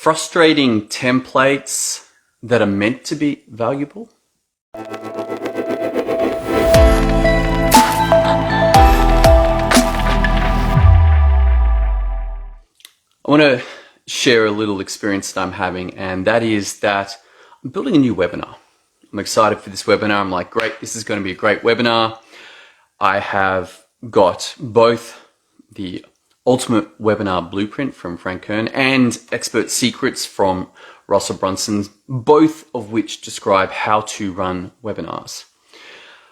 Frustrating templates that are meant to be valuable. I want to share a little experience that I'm having, and that is that I'm building a new webinar. I'm excited for this webinar. I'm like, great, this is going to be a great webinar. I have got both the Ultimate Webinar Blueprint from Frank Kern and Expert Secrets from Russell Brunson, both of which describe how to run webinars.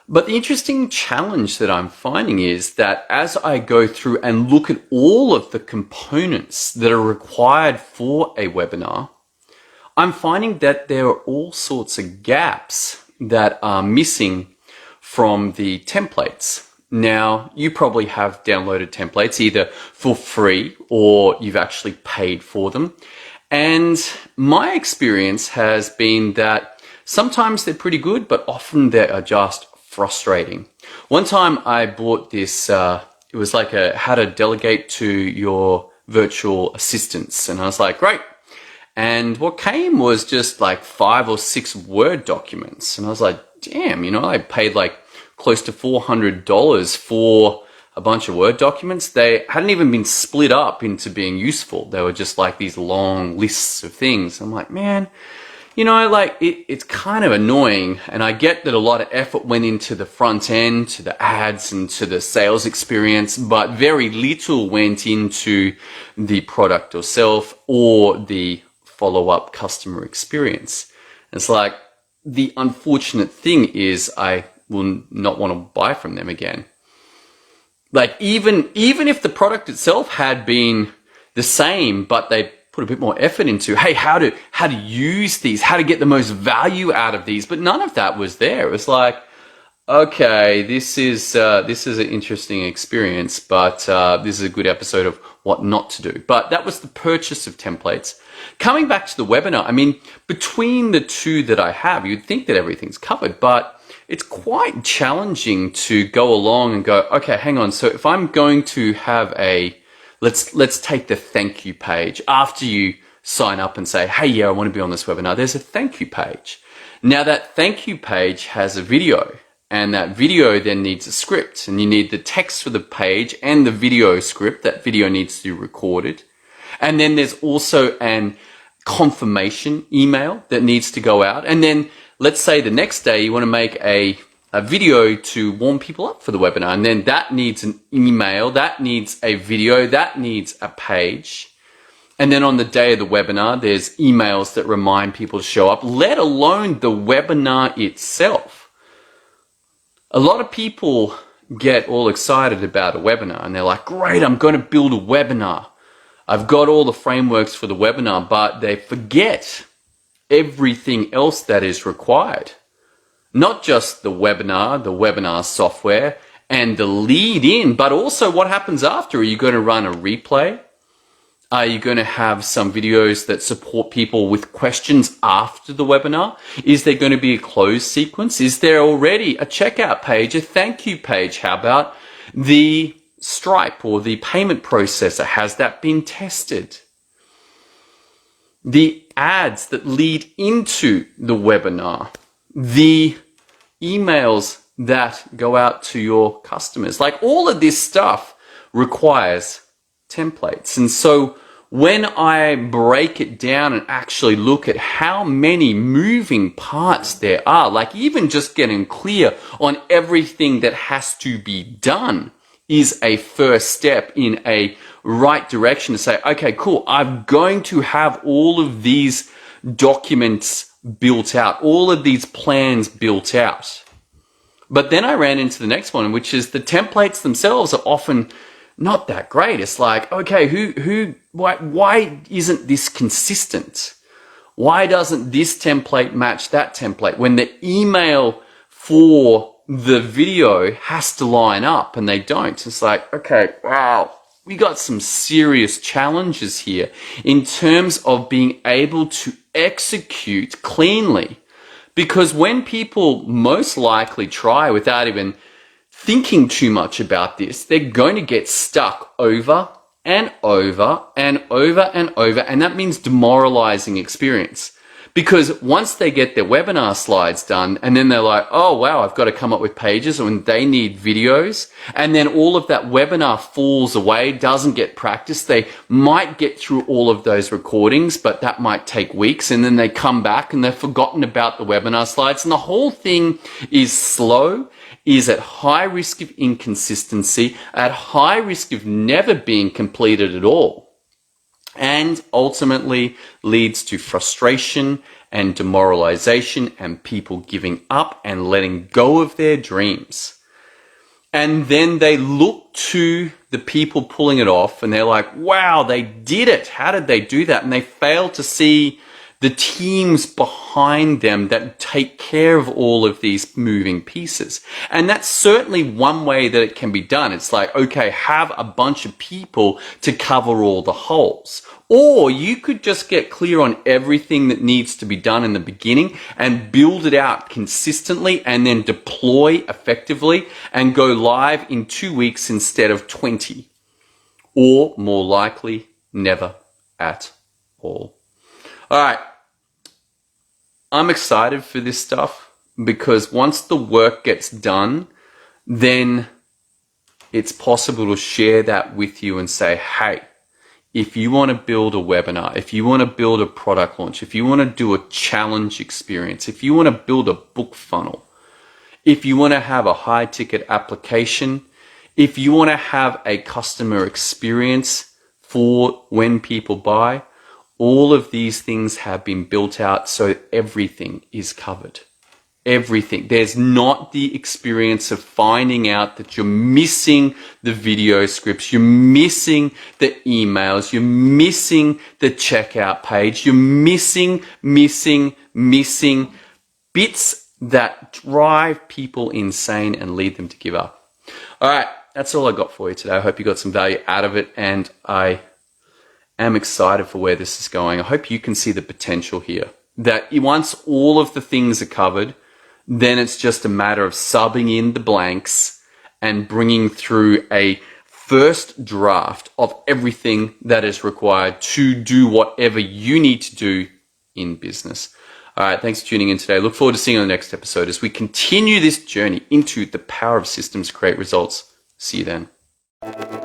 But the interesting challenge that I'm finding is that as I go through and look at all of the components that are required for a webinar, I'm finding that there are all sorts of gaps that are missing from the templates. Now, you probably have downloaded templates either for free or you've actually paid for them. And my experience has been that sometimes they're pretty good, but often they are just frustrating. One time I bought this, it was like a how to delegate to your virtual assistants. And I was like, great. And what came was just like 5 or 6 Word documents. And I was like, damn, I paid like close to $400 for a bunch of Word documents. They hadn't even been split up into being useful. They were just like these long lists of things. I'm like, man, it's kind of annoying. And I get that a lot of effort went into the front end, to the ads and to the sales experience, but very little went into the product itself or the follow-up customer experience. It's like, the unfortunate thing is I will not want to buy from them again. Like even if the product itself had been the same, but they put a bit more effort into, hey, how to use these, how to get the most value out of these, but none of that was there. It was like, okay, this is an interesting experience, but this is a good episode of what not to do. But that was the purchase of templates. Coming back to the webinar, I mean, between the two that I have, you'd think that everything's covered, but it's quite challenging to go along and go, okay, hang on. So if I'm going to have let's take the thank you page. After you sign up and say, hey, yeah, I want to be on this webinar, there's a thank you page. Now that thank you page has a video, and that video then needs a script, and you need the text for the page and the video script. That video needs to be recorded. And then there's also an confirmation email that needs to go out. And then let's say the next day you want to make a video to warm people up for the webinar. And then that needs an email, that needs a video, that needs a page. And then on the day of the webinar, there's emails that remind people to show up, let alone the webinar itself. A lot of people get all excited about a webinar and they're like, great, I'm going to build a webinar. I've got all the frameworks for the webinar, but they forget everything else that is required. Not just the webinar software and the lead in, but also what happens after. Are you going to run a replay? Are you going to have some videos that support people with questions after the webinar? Is there going to be a close sequence? Is there already a checkout page, a thank you page? How about the Stripe or the payment processor? Has that been tested? The ads that lead into the webinar, the emails that go out to your customers, like all of this stuff requires templates. And so when I break it down and actually look at how many moving parts there are, like even just getting clear on everything that has to be done is a first step in a right direction to say, okay, cool, I'm going to have all of these documents built out, all of these plans built out. But then I ran into the next one, which is the templates themselves are often not that great. It's like, okay, why isn't this consistent? Why doesn't this template match that template when the email for the video has to line up and they don't? It's like, okay, wow, we got some serious challenges here in terms of being able to execute cleanly. Because when people most likely try without even thinking too much about this, they're going to get stuck over and over and over and over. And that means demoralizing experience. Because once they get their webinar slides done and then they're like, oh wow, I've got to come up with pages and they need videos, and then all of that webinar falls away, doesn't get practiced. They might get through all of those recordings, but that might take weeks, and then they come back and they've forgotten about the webinar slides, and the whole thing is slow, is at high risk of inconsistency, at high risk of never being completed at all, and ultimately leads to frustration and demoralization and people giving up and letting go of their dreams. And then they look to the people pulling it off and they're like, wow, they did it. How did they do that? And they fail to see the teams behind them that take care of all of these moving pieces. And that's certainly one way that it can be done. It's like, okay, have a bunch of people to cover all the holes. Or you could just get clear on everything that needs to be done in the beginning and build it out consistently and then deploy effectively and go live in 2 weeks instead of 20. Or more likely, never at all. All right. I'm excited for this stuff because once the work gets done, then it's possible to share that with you and say, hey, if you want to build a webinar, if you want to build a product launch, if you want to do a challenge experience, if you want to build a book funnel, if you want to have a high ticket application, if you want to have a customer experience for when people buy, all of these things have been built out so everything is covered. Everything. There's not the experience of finding out that you're missing the video scripts, you're missing the emails, you're missing the checkout page, you're missing bits that drive people insane and lead them to give up. All right, that's all I got for you today. I hope you got some value out of it, and I am excited for where this is going. I hope you can see the potential here. That once all of the things are covered, then it's just a matter of subbing in the blanks and bringing through a first draft of everything that is required to do whatever you need to do in business. All right, thanks for tuning in today. Look forward to seeing you on the next episode as we continue this journey into the power of systems to create results. See you then.